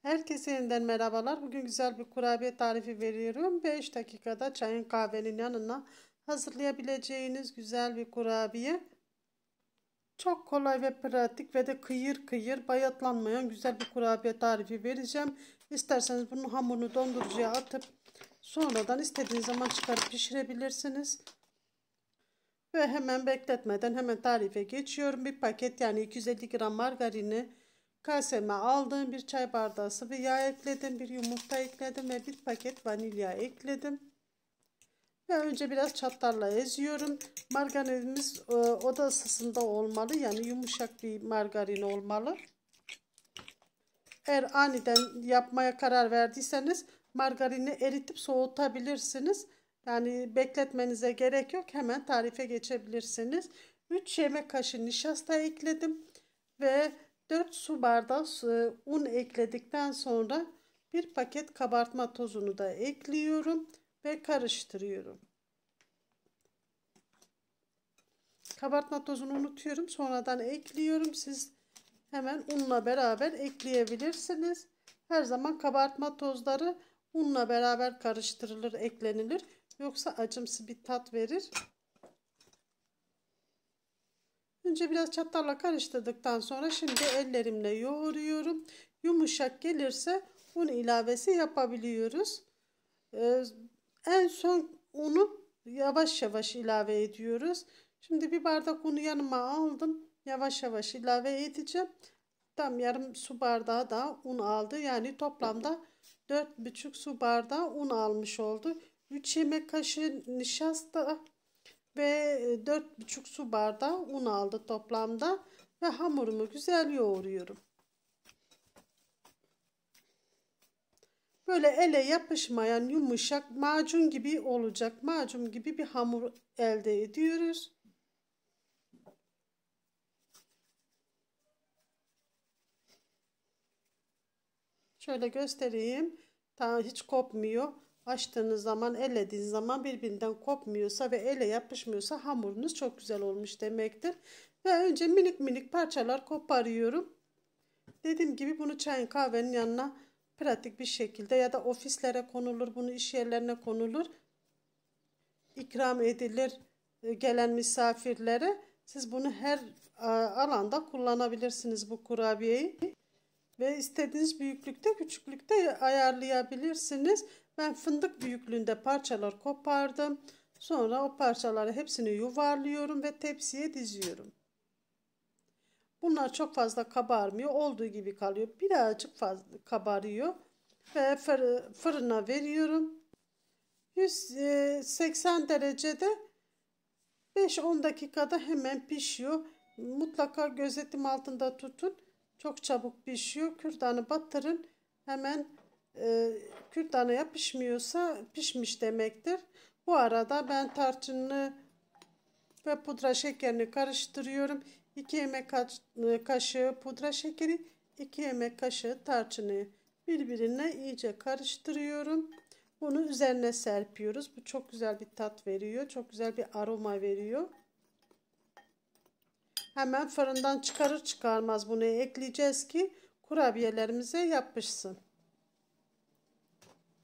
Herkese yeniden merhabalar. Bugün güzel bir kurabiye tarifi veriyorum. 5 dakikada çayın kahvenin yanına hazırlayabileceğiniz güzel bir kurabiye. Çok kolay ve pratik ve de kıyır kıyır bayatlanmayan güzel bir kurabiye tarifi vereceğim. İsterseniz bunun hamurunu dondurucuya atıp sonradan istediğiniz zaman çıkarıp pişirebilirsiniz. Ve hemen bekletmeden hemen tarife geçiyorum. Bir paket yani 250 gram margarini kaseme aldım. Bir çay bardağı sıvı yağ ekledim. Bir yumurta ekledim ve bir paket vanilya ekledim. Ve önce biraz çatarla eziyorum. Margarinimiz oda ısısında olmalı. Yani yumuşak bir margarin olmalı. Eğer aniden yapmaya karar verdiyseniz margarini eritip soğutabilirsiniz. Yani bekletmenize gerek yok. Hemen tarife geçebilirsiniz. 3 yemek kaşığı nişasta ekledim. Ve 4 su bardağı un ekledikten sonra bir paket kabartma tozunu da ekliyorum. Ve karıştırıyorum. Kabartma tozunu unutuyorum. Sonradan ekliyorum. Siz hemen unla beraber ekleyebilirsiniz. Her zaman kabartma tozları unla beraber karıştırılır, eklenilir. Yoksa acımsı bir tat verir. Önce biraz çatalla karıştırdıktan sonra şimdi ellerimle yoğuruyorum. Yumuşak gelirse un ilavesi yapabiliyoruz. En son unu yavaş yavaş ilave ediyoruz. Şimdi bir bardak unu yanıma aldım. Yavaş yavaş ilave edeceğim. Tam yarım su bardağı da un aldı. Yani toplamda 4,5 su bardağı un almış oldu. 3 yemek kaşığı nişasta ve 4,5 su bardağı un aldı toplamda. Ve hamurumu güzel yoğuruyorum. Böyle ele yapışmayan yumuşak macun gibi olacak. Macun gibi bir hamur elde ediyoruz. Şöyle göstereyim. Daha hiç kopmuyor. Açtığınız zaman, ellediğiniz zaman birbirinden kopmuyorsa ve ele yapışmıyorsa hamurunuz çok güzel olmuş demektir. Ve önce minik minik parçalar koparıyorum. Dediğim gibi bunu çayın kahvenin yanına pratik bir şekilde ya da ofislere konulur, bunu iş yerlerine konulur. İkram edilir gelen misafirlere. Siz bunu her alanda kullanabilirsiniz bu kurabiyeyi. Ve istediğiniz büyüklükte, küçüklükte ayarlayabilirsiniz. Ben fındık büyüklüğünde parçalar kopardım. Sonra o parçaları hepsini yuvarlıyorum ve tepsiye diziyorum. Bunlar çok fazla kabarmıyor. Olduğu gibi kalıyor. Birazcık fazla kabarıyor. Ve fırına veriyorum. 180 derecede 5-10 dakikada hemen pişiyor. Mutlaka gözetim altında tutun. Çok çabuk pişiyor. Kürdanı batırın. Hemen kürdana yapışmıyorsa pişmiş demektir. Bu arada ben tarçınlı ve pudra şekerini karıştırıyorum. 2 yemek kaşığı pudra şekeri, 2 yemek kaşığı tarçını birbirine iyice karıştırıyorum. Bunu üzerine serpiyoruz. Bu çok güzel bir tat veriyor. Çok güzel bir aroma veriyor. Hemen fırından çıkarır çıkarmaz bunu ekleyeceğiz ki kurabiyelerimize yapışsın.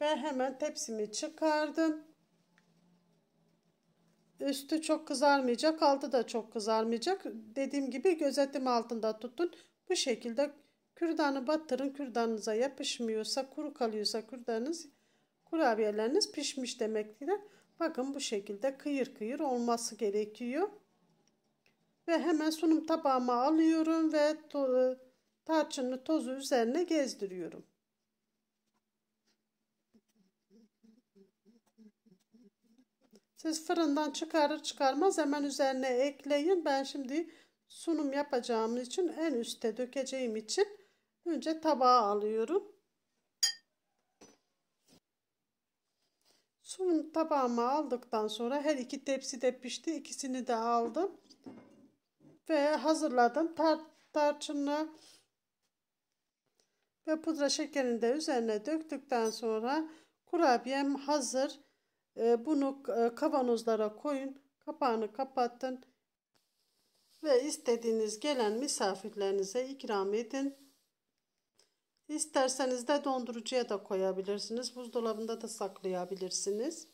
Ve hemen tepsimi çıkardım. Üstü çok kızarmayacak, altı da çok kızarmayacak. Dediğim gibi gözetim altında tutun. Bu şekilde kürdanı batırın. Kürdanınıza yapışmıyorsa, kuru kalıyorsa kürdanınız, kurabiyeleriniz pişmiş demektir. Bakın bu şekilde kıyır kıyır olması gerekiyor. Ve hemen sunum tabağıma alıyorum ve tarçınlı tozu üzerine gezdiriyorum. Siz fırından çıkarır çıkarmaz hemen üzerine ekleyin. Ben şimdi sunum yapacağım için en üste dökeceğim için önce tabağa alıyorum. Sunum tabağıma aldıktan sonra her iki tepsi de pişti. İkisini de aldım. Ve hazırladım. Tarçınlı ve pudra şekerini de üzerine döktükten sonra kurabiyem hazır. Bunu kavanozlara koyun. Kapağını kapatın. Ve istediğiniz gelen misafirlerinize ikram edin. İsterseniz de dondurucuya da koyabilirsiniz. Buzdolabında da saklayabilirsiniz.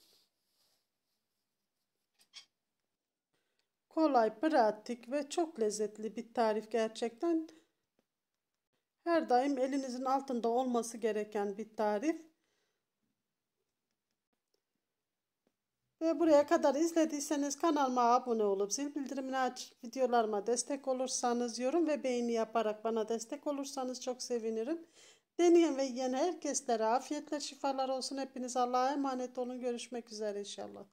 Kolay, pratik ve çok lezzetli bir tarif gerçekten. Her daim elinizin altında olması gereken bir tarif. Ve buraya kadar izlediyseniz kanalıma abone olup zil bildirimini açıp videolarıma destek olursanız, yorum ve beğeni yaparak bana destek olursanız çok sevinirim. Deneyen ve yiyen herkeslere afiyetle şifalar olsun. Hepiniz Allah'a emanet olun. Görüşmek üzere inşallah.